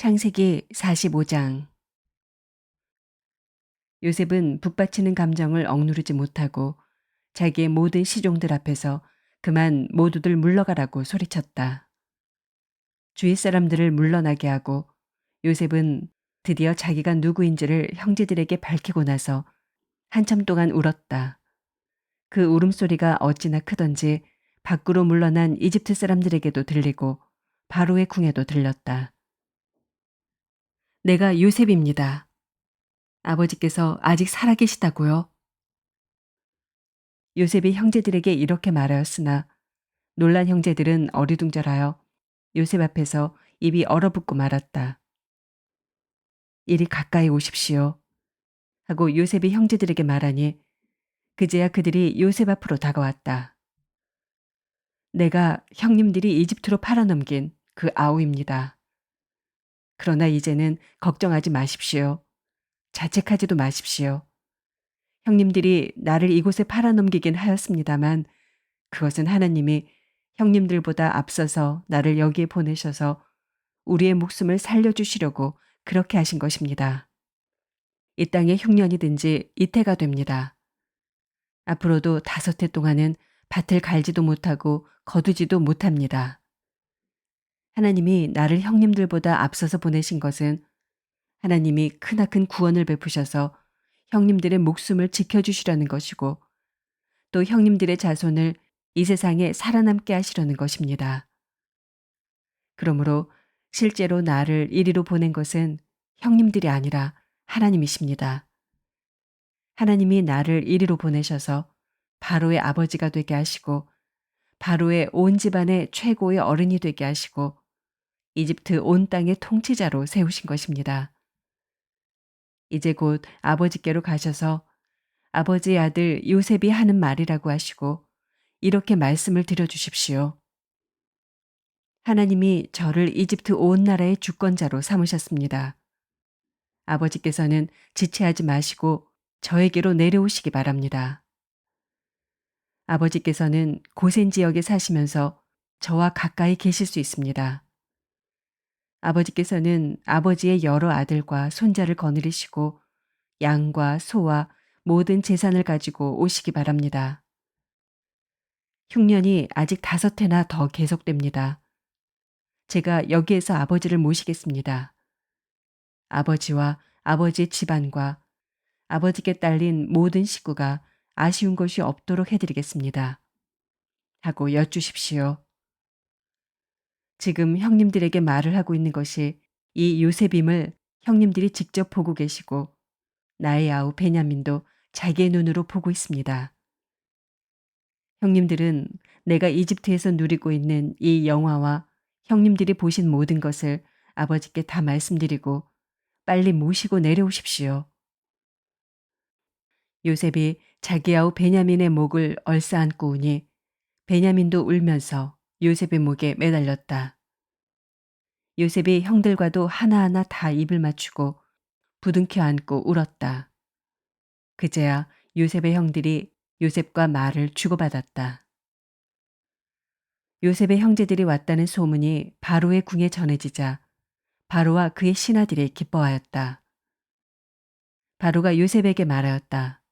창세기 45장. 요셉은 북받치는 감정을 억누르지 못하고 자기의 모든 시종들 앞에서 그만 모두들 물러가라고 소리쳤다. 주위 사람들을 물러나게 하고 요셉은 드디어 자기가 누구인지를 형제들에게 밝히고 나서 한참 동안 울었다. 그 울음소리가 어찌나 크던지 밖으로 물러난 이집트 사람들에게도 들리고 바로의 궁에도 들렸다. 내가 요셉입니다. 아버지께서 아직 살아계시다고요? 요셉이 형제들에게 이렇게 말하였으나 놀란 형제들은 어리둥절하여 요셉 앞에서 입이 얼어붙고 말았다. 이리 가까이 오십시오. 하고 요셉이 형제들에게 말하니 그제야 그들이 요셉 앞으로 다가왔다. 내가 형님들이 이집트로 팔아넘긴 그 아우입니다. 그러나 이제는 걱정하지 마십시오. 자책하지도 마십시오. 형님들이 나를 이곳에 팔아넘기긴 하였습니다만 그것은 하나님이 형님들보다 앞서서 나를 여기에 보내셔서 우리의 목숨을 살려주시려고 그렇게 하신 것입니다. 이 땅에 흉년이든지 이태가 됩니다. 앞으로도 5해 동안은 밭을 갈지도 못하고 거두지도 못합니다. 하나님이 나를 형님들보다 앞서서 보내신 것은 하나님이 크나큰 구원을 베푸셔서 형님들의 목숨을 지켜주시려는 것이고 또 형님들의 자손을 이 세상에 살아남게 하시려는 것입니다. 그러므로 실제로 나를 이리로 보낸 것은 형님들이 아니라 하나님이십니다. 하나님이 나를 이리로 보내셔서 바로의 아버지가 되게 하시고 바로의 온 집안의 최고의 어른이 되게 하시고 이집트 온 땅의 통치자로 세우신 것입니다. 이제 곧 아버지께로 가셔서 아버지의 아들 요셉이 하는 말이라고 하시고 이렇게 말씀을 드려주십시오. 하나님이 저를 이집트 온 나라의 주권자로 삼으셨습니다. 아버지께서는 지체하지 마시고 저에게로 내려오시기 바랍니다. 아버지께서는 고센 지역에 사시면서 저와 가까이 계실 수 있습니다. 아버지께서는 아버지의 여러 아들과 손자를 거느리시고 양과 소와 모든 재산을 가지고 오시기 바랍니다. 흉년이 아직 5해나 더 계속됩니다. 제가 여기에서 아버지를 모시겠습니다. 아버지와 아버지의 집안과 아버지께 딸린 모든 식구가 아쉬운 것이 없도록 해드리겠습니다. 하고 여쭈십시오. 지금 형님들에게 말을 하고 있는 것이 이 요셉임을 형님들이 직접 보고 계시고 나의 아우 베냐민도 자기의 눈으로 보고 있습니다. 형님들은 내가 이집트에서 누리고 있는 이 영화와 형님들이 보신 모든 것을 아버지께 다 말씀드리고 빨리 모시고 내려오십시오. 요셉이 자기 아우 베냐민의 목을 얼싸안고 우니 베냐민도 울면서 요셉의 목에 매달렸다. 요셉이 형들과도 하나하나 다 입을 맞추고 부둥켜 안고 울었다. 그제야 요셉의 형들이 요셉과 말을 주고받았다. 요셉의 형제들이 왔다는 소문이 바로의 궁에 전해지자 바로와 그의 신하들이 기뻐하였다. 바로가 요셉에게 말하였다.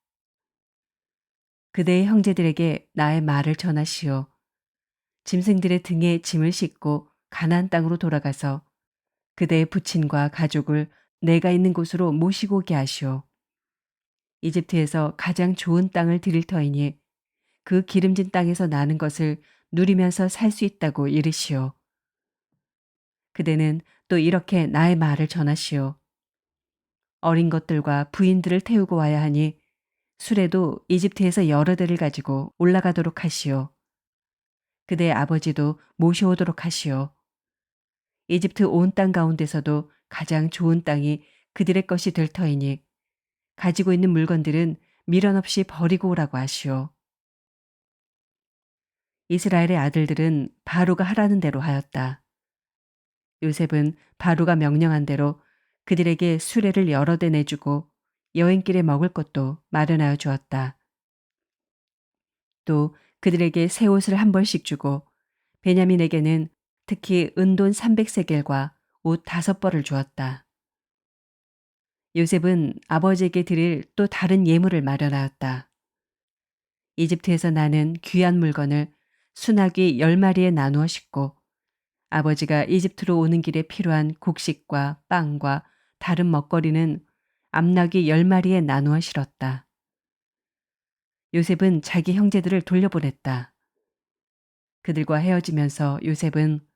그대의 형제들에게 나의 말을 전하시오. 짐승들의 등에 짐을 싣고 가나안 땅으로 돌아가서 그대의 부친과 가족을 내가 있는 곳으로 모시고 오게 하시오. 이집트에서 가장 좋은 땅을 드릴 터이니 그 기름진 땅에서 나는 것을 누리면서 살 수 있다고 이르시오. 그대는 또 이렇게 나의 말을 전하시오. 어린 것들과 부인들을 태우고 와야 하니 수레도 이집트에서 여러 대를 가지고 올라가도록 하시오. 그대의 아버지도 모셔오도록 하시오. 이집트 온 땅 가운데서도 가장 좋은 땅이 그들의 것이 될 터이니 가지고 있는 물건들은 미련 없이 버리고 오라고 하시오. 이스라엘의 아들들은 바로가 하라는 대로 하였다. 요셉은 바로가 명령한 대로 그들에게 수레를 여러 대 내주고 여행길에 먹을 것도 마련하여 주었다. 또 그들에게 새 옷을 한 벌씩 주고 베냐민에게는 특히 은돈 300세겔과 옷 5벌을 주었다. 요셉은 아버지에게 드릴 또 다른 예물을 마련하였다. 이집트에서 나는 귀한 물건을 순하기 10마리에 나누어 싣고 아버지가 이집트로 오는 길에 필요한 곡식과 빵과 다른 먹거리는 암나귀 10마리에 나누어 실었다. 요셉은 자기 형제들을 돌려보냈다. 그들과 헤어지면서 요셉은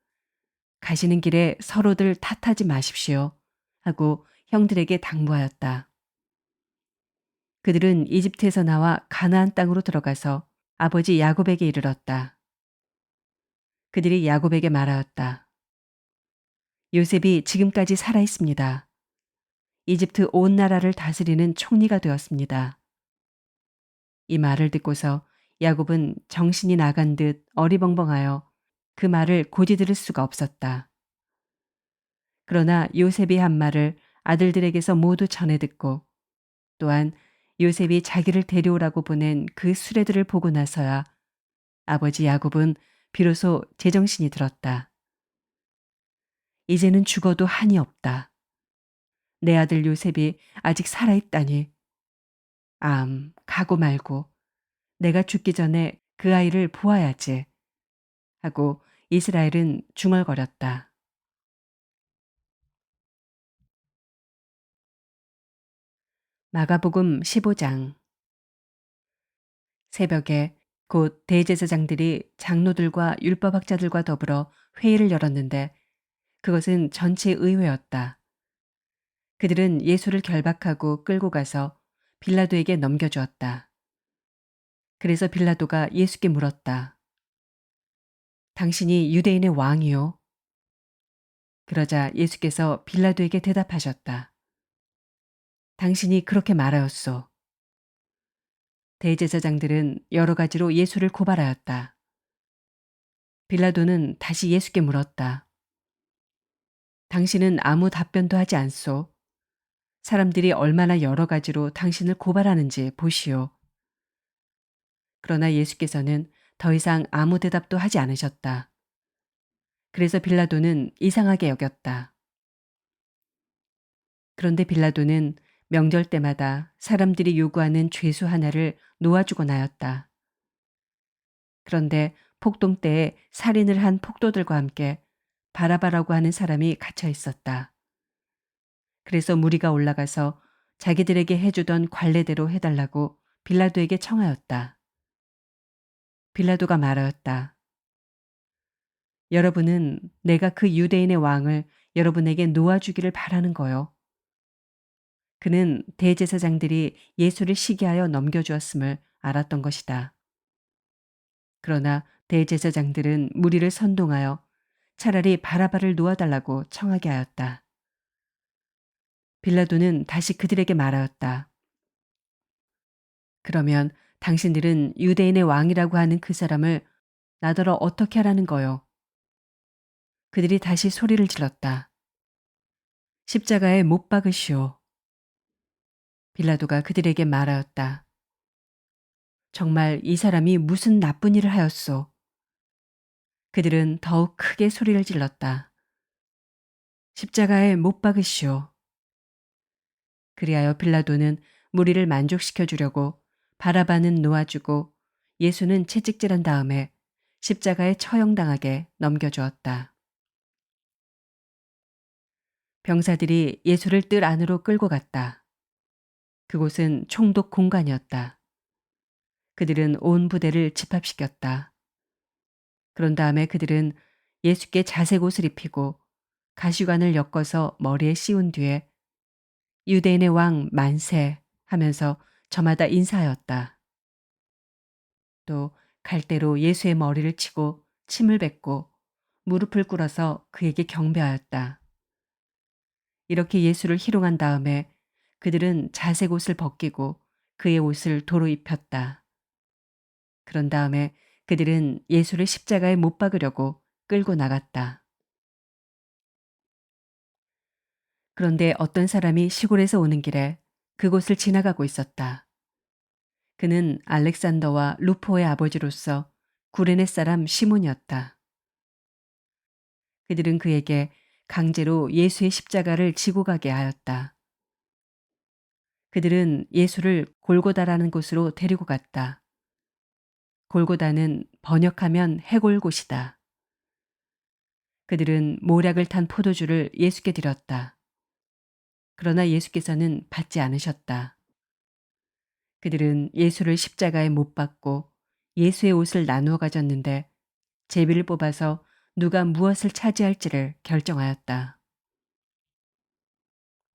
가시는 길에 서로들 탓하지 마십시오 하고 형들에게 당부하였다. 그들은 이집트에서 나와 가나안 땅으로 들어가서 아버지 야곱에게 이르렀다. 그들이 야곱에게 말하였다. 요셉이 지금까지 살아 있습니다. 이집트 온 나라를 다스리는 총리가 되었습니다. 이 말을 듣고서 야곱은 정신이 나간 듯 어리벙벙하여 그 말을 고지 들을 수가 없었다. 그러나 요셉이 한 말을 아들들에게서 모두 전해 듣고 또한 요셉이 자기를 데려오라고 보낸 그 수레들을 보고 나서야 아버지 야곱은 비로소 제정신이 들었다. 이제는 죽어도 한이 없다. 내 아들 요셉이 아직 살아있다니. 가고 말고 내가 죽기 전에 그 아이를 보아야지 하고 이스라엘은 중얼거렸다. 마가복음 15장. 새벽에 곧 대제사장들이 장로들과 율법학자들과 더불어 회의를 열었는데 그것은 전체 의회였다. 그들은 예수를 결박하고 끌고 가서 빌라도에게 넘겨주었다. 그래서 빌라도가 예수께 물었다. 당신이 유대인의 왕이요? 그러자 예수께서 빌라도에게 대답하셨다. 당신이 그렇게 말하였소. 대제사장들은 여러 가지로 예수를 고발하였다. 빌라도는 다시 예수께 물었다. 당신은 아무 답변도 하지 않소. 사람들이 얼마나 여러 가지로 당신을 고발하는지 보시오. 그러나 예수께서는 더 이상 아무 대답도 하지 않으셨다. 그래서 빌라도는 이상하게 여겼다. 그런데 빌라도는 명절 때마다 사람들이 요구하는 죄수 하나를 놓아주곤 하였다. 그런데 폭동 때에 살인을 한 폭도들과 함께 바라바라고 하는 사람이 갇혀 있었다. 그래서 무리가 올라가서 자기들에게 해주던 관례대로 해달라고 빌라도에게 청하였다. 빌라도가 말하였다. 여러분은 내가 그 유대인의 왕을 여러분에게 놓아주기를 바라는 거요. 그는 대제사장들이 예수를 시기하여 넘겨주었음을 알았던 것이다. 그러나 대제사장들은 무리를 선동하여 차라리 바라바를 놓아달라고 청하게 하였다. 빌라도는 다시 그들에게 말하였다. 그러면 당신들은 유대인의 왕이라고 하는 그 사람을 나더러 어떻게 하라는 거요? 그들이 다시 소리를 질렀다. 십자가에 못 박으시오. 빌라도가 그들에게 말하였다. 정말 이 사람이 무슨 나쁜 일을 하였소? 그들은 더욱 크게 소리를 질렀다. 십자가에 못 박으시오. 그리하여 빌라도는 무리를 만족시켜 주려고 바라바는 놓아주고 예수는 채찍질한 다음에 십자가에 처형당하게 넘겨주었다. 병사들이 예수를 뜰 안으로 끌고 갔다. 그곳은 총독 공간이었다. 그들은 온 부대를 집합시켰다. 그런 다음에 그들은 예수께 자색 옷을 입히고 가시관을 엮어서 머리에 씌운 뒤에 유대인의 왕 만세 하면서 저마다 인사하였다. 또 갈대로 예수의 머리를 치고 침을 뱉고 무릎을 꿇어서 그에게 경배하였다. 이렇게 예수를 희롱한 다음에 그들은 자색 옷을 벗기고 그의 옷을 도로 입혔다. 그런 다음에 그들은 예수를 십자가에 못 박으려고 끌고 나갔다. 그런데 어떤 사람이 시골에서 오는 길에 그곳을 지나가고 있었다. 그는 알렉산더와 루포의 아버지로서 구레네 사람 시몬이었다. 그들은 그에게 강제로 예수의 십자가를 지고 가게 하였다. 그들은 예수를 골고다라는 곳으로 데리고 갔다. 골고다는 번역하면 해골곳이다. 그들은 모략을 탄 포도주를 예수께 드렸다. 그러나 예수께서는 받지 않으셨다. 그들은 예수를 십자가에 못 박고 예수의 옷을 나누어 가졌는데 제비를 뽑아서 누가 무엇을 차지할지를 결정하였다.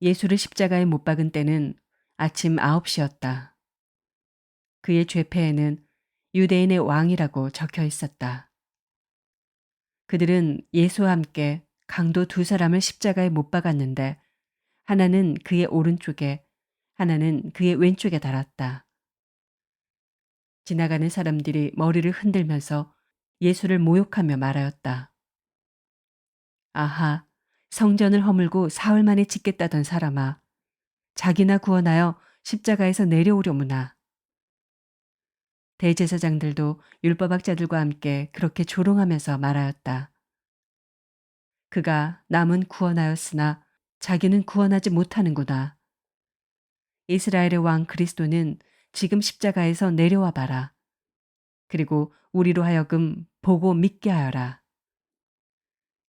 예수를 십자가에 못 박은 때는 아침 9시였다. 그의 죄패에는 유대인의 왕이라고 적혀 있었다. 그들은 예수와 함께 강도 두 사람을 십자가에 못 박았는데 하나는 그의 오른쪽에 하나는 그의 왼쪽에 달았다. 지나가는 사람들이 머리를 흔들면서 예수를 모욕하며 말하였다. 아하, 성전을 허물고 사흘 만에 짓겠다던 사람아, 자기나 구원하여 십자가에서 내려오려무나. 대제사장들도 율법학자들과 함께 그렇게 조롱하면서 말하였다. 그가 남은 구원하였으나 자기는 구원하지 못하는구나. 이스라엘의 왕 그리스도는 지금 십자가에서 내려와 봐라. 그리고 우리로 하여금 보고 믿게 하여라.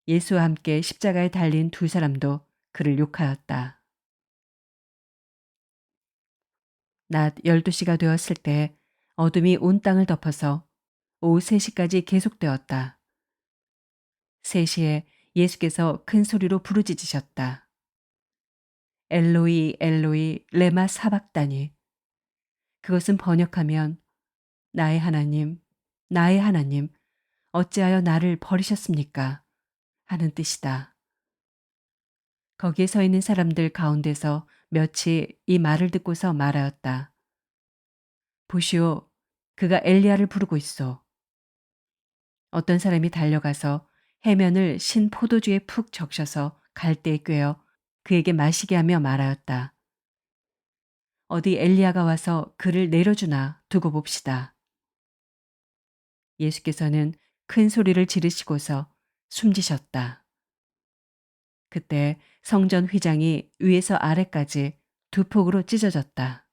예수와 함께 십자가에 달린 두 사람도 그를 욕하였다. 낮 12시가 되었을 때 어둠이 온 땅을 덮어서 오후 3시까지 계속되었다. 3시에 예수께서 큰 소리로 부르짖으셨다. 엘로이 엘로이 레마 사박다니. 그것은 번역하면 나의 하나님, 나의 하나님, 어찌하여 나를 버리셨습니까? 하는 뜻이다. 거기에 서 있는 사람들 가운데서 몇이 이 말을 듣고서 말하였다. 보시오, 그가 엘리야를 부르고 있어. 어떤 사람이 달려가서 해면을 신 포도주에 푹 적셔서 갈대에 꿰어 그에게 마시게 하며 말하였다. 어디 엘리야가 와서 그를 내려주나 두고 봅시다. 예수께서는 큰 소리를 지르시고서 숨지셨다. 그때 성전 휘장이 위에서 아래까지 두 폭으로 찢어졌다.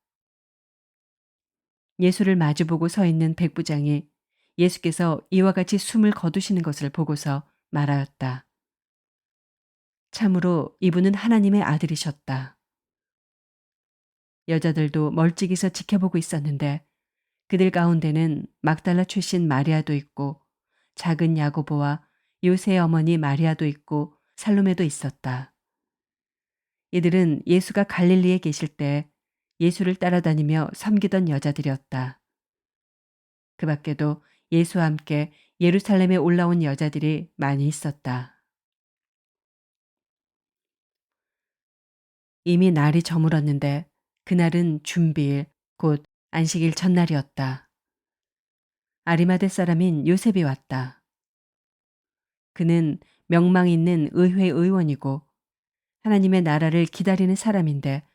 예수를 마주보고 서 있는 백부장이 예수께서 이와 같이 숨을 거두시는 것을 보고서 말하였다. 참으로 이분은 하나님의 아들이셨다. 여자들도 멀찍이서 지켜보고 있었는데 그들 가운데는 막달라 출신 마리아도 있고 작은 야고보와 요새의 어머니 마리아도 있고 살로메도 있었다. 이들은 예수가 갈릴리에 계실 때 예수를 따라다니며 섬기던 여자들이었다. 그 밖에도 예수와 함께 예루살렘에 올라온 여자들이 많이 있었다. 이미 날이 저물었는데 그날은 준비일, 곧 안식일 전날이었다. 아리마대 사람인 요셉이 왔다. 그는 명망 있는 의회 의원이고 하나님의 나라를 기다리는 사람인데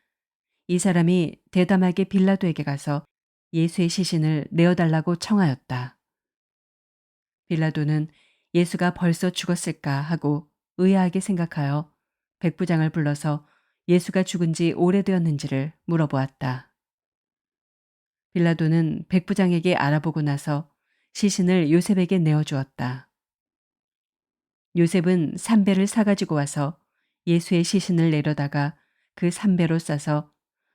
이 사람이 대담하게 빌라도에게 가서 예수의 시신을 내어달라고 청하였다. 빌라도는 예수가 벌써 죽었을까 하고 의아하게 생각하여 백부장을 불러서 예수가 죽은 지 오래되었는지를 물어보았다. 빌라도는 백부장에게 알아보고 나서 시신을 요셉에게 내어주었다. 요셉은 삼배를 사가지고 와서 예수의 시신을 내려다가 그 삼배로 싸서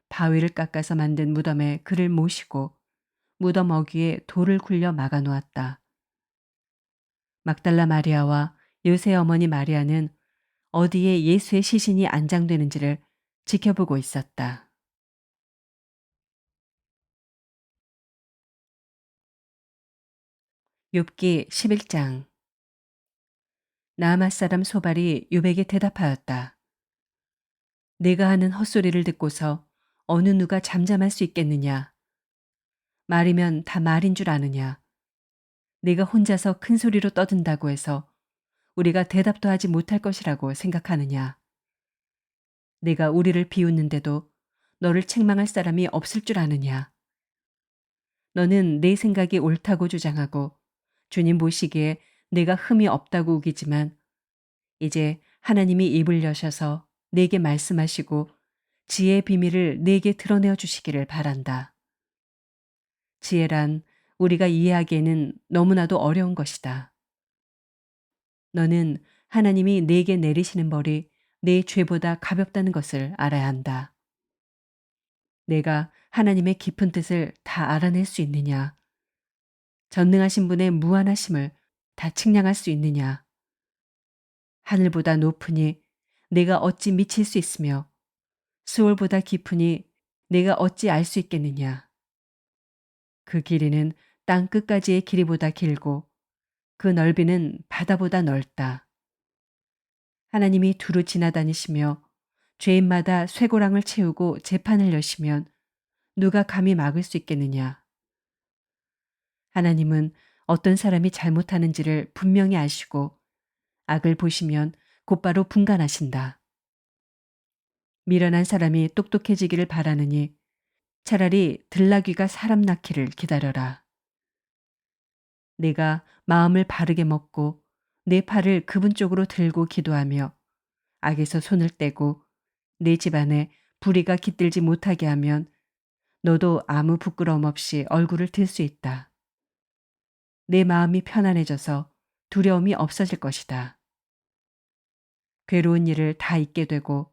바위를 깎아서 만든 무덤에 그를 모시고 무덤 어귀에 돌을 굴려 막아 놓았다. 막달라 마리아와 요새 어머니 마리아는 어디에 예수의 시신이 안장되는지를 지켜보고 있었다. 욥기 11장. 나아맛 사람 소발이 욥에게 대답하였다. 내가 하는 헛소리를 듣고서 어느 누가 잠잠할 수 있겠느냐. 말이면 다 말인 줄 아느냐. 네가 혼자서 큰 소리로 떠든다고 해서 우리가 대답도 하지 못할 것이라고 생각하느냐. 내가 우리를 비웃는데도 너를 책망할 사람이 없을 줄 아느냐. 너는 내 생각이 옳다고 주장하고 주님 보시기에 내가 흠이 없다고 우기지만 이제 하나님이 입을 여셔서 내게 말씀하시고 지혜의 비밀을 내게 드러내어 주시기를 바란다. 지혜란 우리가 이해하기에는 너무나도 어려운 것이다. 너는 하나님이 내게 내리시는 벌이 내 죄보다 가볍다는 것을 알아야 한다. 내가 하나님의 깊은 뜻을 다 알아낼 수 있느냐? 전능하신 분의 무한하심을 다 측량할 수 있느냐? 하늘보다 높으니 내가 어찌 미칠 수 있으며 수월보다 깊으니 내가 어찌 알 수 있겠느냐? 그 길이는 땅 끝까지의 길이보다 길고 그 넓이는 바다보다 넓다. 하나님이 두루 지나다니시며 죄인마다 쇠고랑을 채우고 재판을 여시면 누가 감히 막을 수 있겠느냐? 하나님은 어떤 사람이 잘못하는지를 분명히 아시고 악을 보시면 곧바로 분간하신다. 미련한 사람이 똑똑해지기를 바라느니 차라리 들나귀가 사람 낳기를 기다려라. 내가 마음을 바르게 먹고 내 팔을 그분 쪽으로 들고 기도하며 악에서 손을 떼고 내 집안에 불의가 깃들지 못하게 하면 너도 아무 부끄러움 없이 얼굴을 들 수 있다. 내 마음이 편안해져서 두려움이 없어질 것이다. 괴로운 일을 다 잊게 되고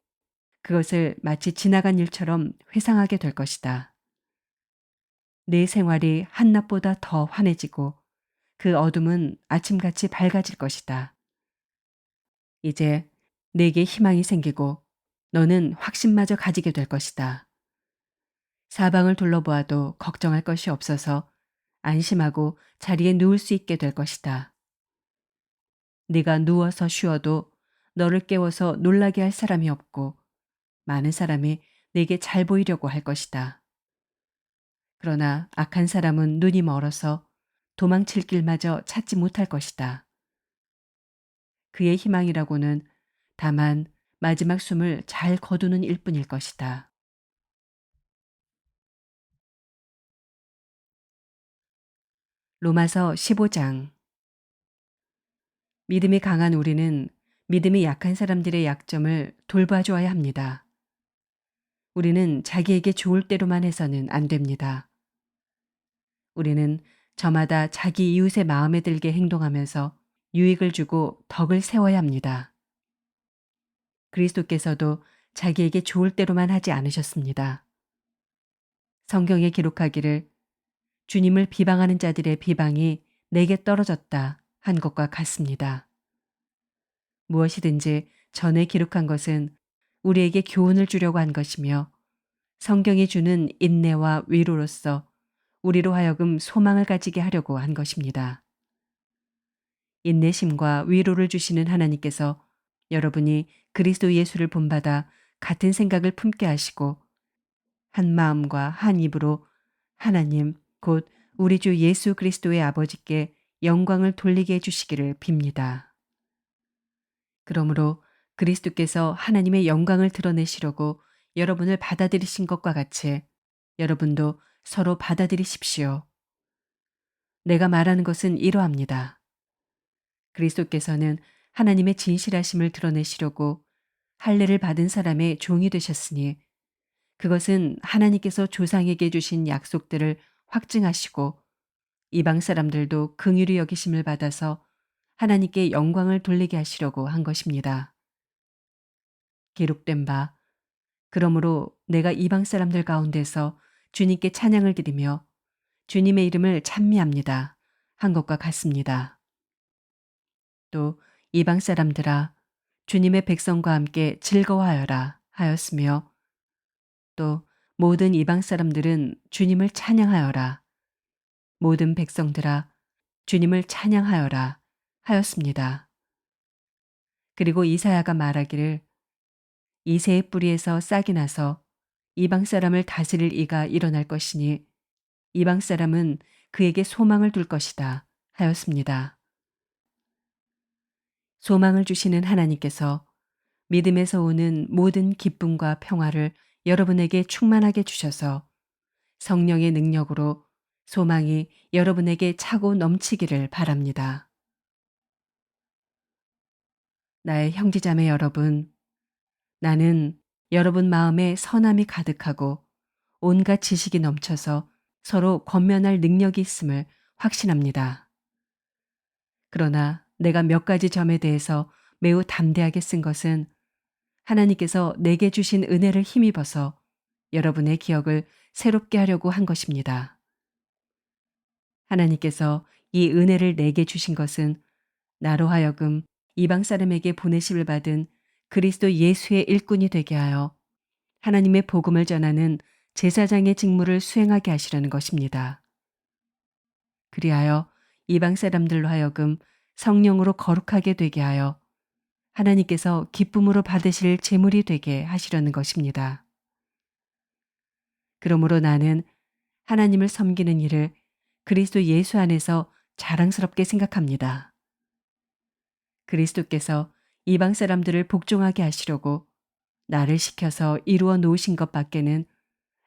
그것을 마치 지나간 일처럼 회상하게 될 것이다. 내 생활이 한낮보다 더 환해지고 그 어둠은 아침같이 밝아질 것이다. 이제 내게 희망이 생기고 너는 확신마저 가지게 될 것이다. 사방을 둘러보아도 걱정할 것이 없어서 안심하고 자리에 누울 수 있게 될 것이다. 네가 누워서 쉬어도 너를 깨워서 놀라게 할 사람이 없고 많은 사람이 내게 잘 보이려고 할 것이다. 그러나 악한 사람은 눈이 멀어서 도망칠 길마저 찾지 못할 것이다. 그의 희망이라고는 다만 마지막 숨을 잘 거두는 일뿐일 것이다. 로마서 15장. 믿음이 강한 우리는 믿음이 약한 사람들의 약점을 돌봐주어야 합니다. 우리는 자기에게 좋을 대로만 해서는 안 됩니다. 우리는 저마다 자기 이웃의 마음에 들게 행동하면서 유익을 주고 덕을 세워야 합니다. 그리스도께서도 자기에게 좋을 대로만 하지 않으셨습니다. 성경에 기록하기를 주님을 비방하는 자들의 비방이 내게 떨어졌다 한 것과 같습니다. 무엇이든지 전에 기록한 것은 우리에게 교훈을 주려고 한 것이며 성경이 주는 인내와 위로로서 우리로 하여금 소망을 가지게 하려고 한 것입니다. 인내심과 위로를 주시는 하나님께서 여러분이 그리스도 예수를 본받아 같은 생각을 품게 하시고 한 마음과 한 입으로 하나님 곧 우리 주 예수 그리스도의 아버지께 영광을 돌리게 해주시기를 빕니다. 그러므로 그리스도께서 하나님의 영광을 드러내시려고 여러분을 받아들이신 것과 같이 여러분도 서로 받아들이십시오. 내가 말하는 것은 이러합니다. 그리스도께서는 하나님의 진실하심을 드러내시려고 할례를 받은 사람의 종이 되셨으니 그것은 하나님께서 조상에게 주신 약속들을 확증하시고 이방 사람들도 긍휼히 여기심을 받아서 하나님께 영광을 돌리게 하시려고 한 것입니다. 기록된 바 그러므로 내가 이방 사람들 가운데서 주님께 찬양을 드리며 주님의 이름을 찬미합니다 한 것과 같습니다. 또 이방 사람들아 주님의 백성과 함께 즐거워하여라 하였으며 또 모든 이방 사람들은 주님을 찬양하여라 모든 백성들아 주님을 찬양하여라 하였습니다. 그리고 이사야가 말하기를 이새의 뿌리에서 싹이 나서 이방 사람을 다스릴 이가 일어날 것이니 이방 사람은 그에게 소망을 둘 것이다 하였습니다. 소망을 주시는 하나님께서 믿음에서 오는 모든 기쁨과 평화를 여러분에게 충만하게 주셔서 성령의 능력으로 소망이 여러분에게 차고 넘치기를 바랍니다. 나의 형제자매 여러분, 나는 여러분 마음에 선함이 가득하고 온갖 지식이 넘쳐서 서로 권면할 능력이 있음을 확신합니다. 그러나 내가 몇 가지 점에 대해서 매우 담대하게 쓴 것은 하나님께서 내게 주신 은혜를 힘입어서 여러분의 기억을 새롭게 하려고 한 것입니다. 하나님께서 이 은혜를 내게 주신 것은 나로 하여금 이방 사람에게 보내심을 받은 그리스도 예수의 일꾼이 되게 하여 하나님의 복음을 전하는 제사장의 직무를 수행하게 하시려는 것입니다. 그리하여 이방 사람들로 하여금 성령으로 거룩하게 되게 하여 하나님께서 기쁨으로 받으실 제물이 되게 하시려는 것입니다. 그러므로 나는 하나님을 섬기는 일을 그리스도 예수 안에서 자랑스럽게 생각합니다. 그리스도께서 이방 사람들을 복종하게 하시려고 나를 시켜서 이루어 놓으신 것 밖에는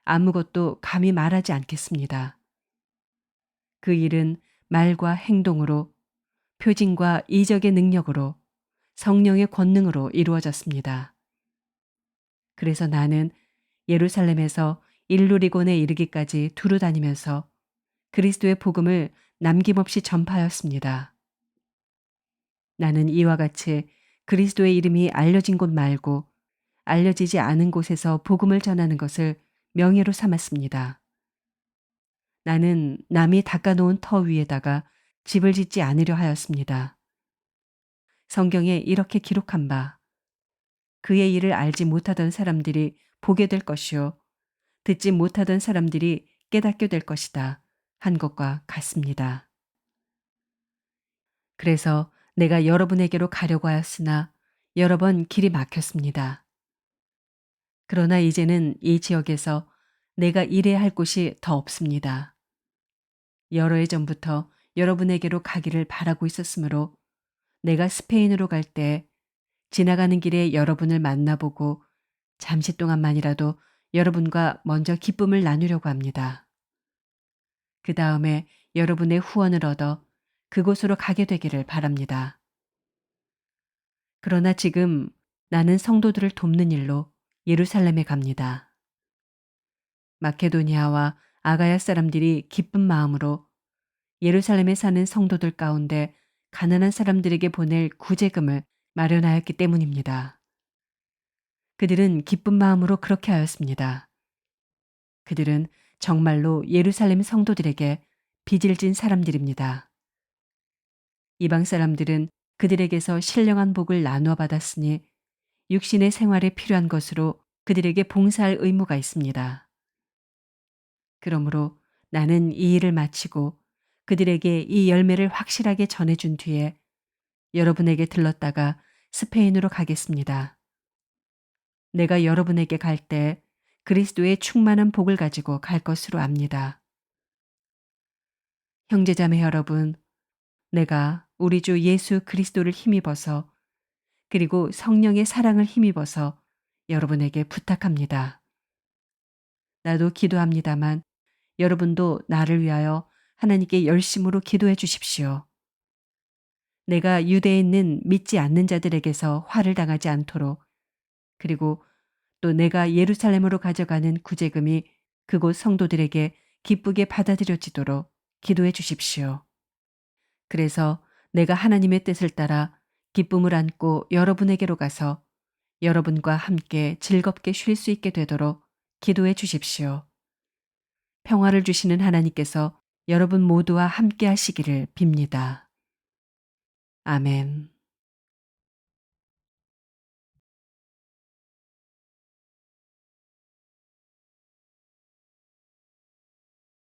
아무것도 감히 말하지 않겠습니다. 그 일은 말과 행동으로, 표징과 이적의 능력으로, 성령의 권능으로 이루어졌습니다. 그래서 나는 예루살렘에서 일루리곤에 이르기까지 두루 다니면서 그리스도의 복음을 남김없이 전파하였습니다. 나는 이와 같이 그리스도의 이름이 알려진 곳 말고 알려지지 않은 곳에서 복음을 전하는 것을 명예로 삼았습니다. 나는 남이 닦아놓은 터 위에다가 집을 짓지 않으려 하였습니다. 성경에 이렇게 기록한 바, 그의 일을 알지 못하던 사람들이 보게 될 것이요 듣지 못하던 사람들이 깨닫게 될 것이다 한 것과 같습니다. 그래서 내가 여러분에게로 가려고 하였으나 여러 번 길이 막혔습니다. 그러나 이제는 이 지역에서 내가 일해야 할 곳이 더 없습니다. 여러 해 전부터 여러분에게로 가기를 바라고 있었으므로 내가 스페인으로 갈 때 지나가는 길에 여러분을 만나보고 잠시 동안만이라도 여러분과 먼저 기쁨을 나누려고 합니다. 그 다음에 여러분의 후원을 얻어 그곳으로 가게 되기를 바랍니다. 그러나 지금 나는 성도들을 돕는 일로 예루살렘에 갑니다. 마케도니아와 아가야 사람들이 기쁜 마음으로 예루살렘에 사는 성도들 가운데 가난한 사람들에게 보낼 구제금을 마련하였기 때문입니다. 그들은 기쁜 마음으로 그렇게 하였습니다. 그들은 정말로 예루살렘 성도들에게 빚을 진 사람들입니다. 이방 사람들은 그들에게서 신령한 복을 나누어 받았으니 육신의 생활에 필요한 것으로 그들에게 봉사할 의무가 있습니다. 그러므로 나는 이 일을 마치고 그들에게 이 열매를 확실하게 전해준 뒤에 여러분에게 들렀다가 스페인으로 가겠습니다. 내가 여러분에게 갈 때 그리스도의 충만한 복을 가지고 갈 것으로 압니다. 형제자매 여러분, 내가 우리 주 예수 그리스도를 힘입어서 그리고 성령의 사랑을 힘입어서 여러분에게 부탁합니다. 나도 기도합니다만 여러분도 나를 위하여 하나님께 열심으로 기도해 주십시오. 내가 유대에 있는 믿지 않는 자들에게서 화를 당하지 않도록, 그리고 또 내가 예루살렘으로 가져가는 구제금이 그곳 성도들에게 기쁘게 받아들여지도록 기도해 주십시오. 그래서 내가 하나님의 뜻을 따라 기쁨을 안고 여러분에게로 가서 여러분과 함께 즐겁게 쉴 수 있게 되도록 기도해 주십시오. 평화를 주시는 하나님께서 여러분 모두와 함께 하시기를 빕니다. 아멘.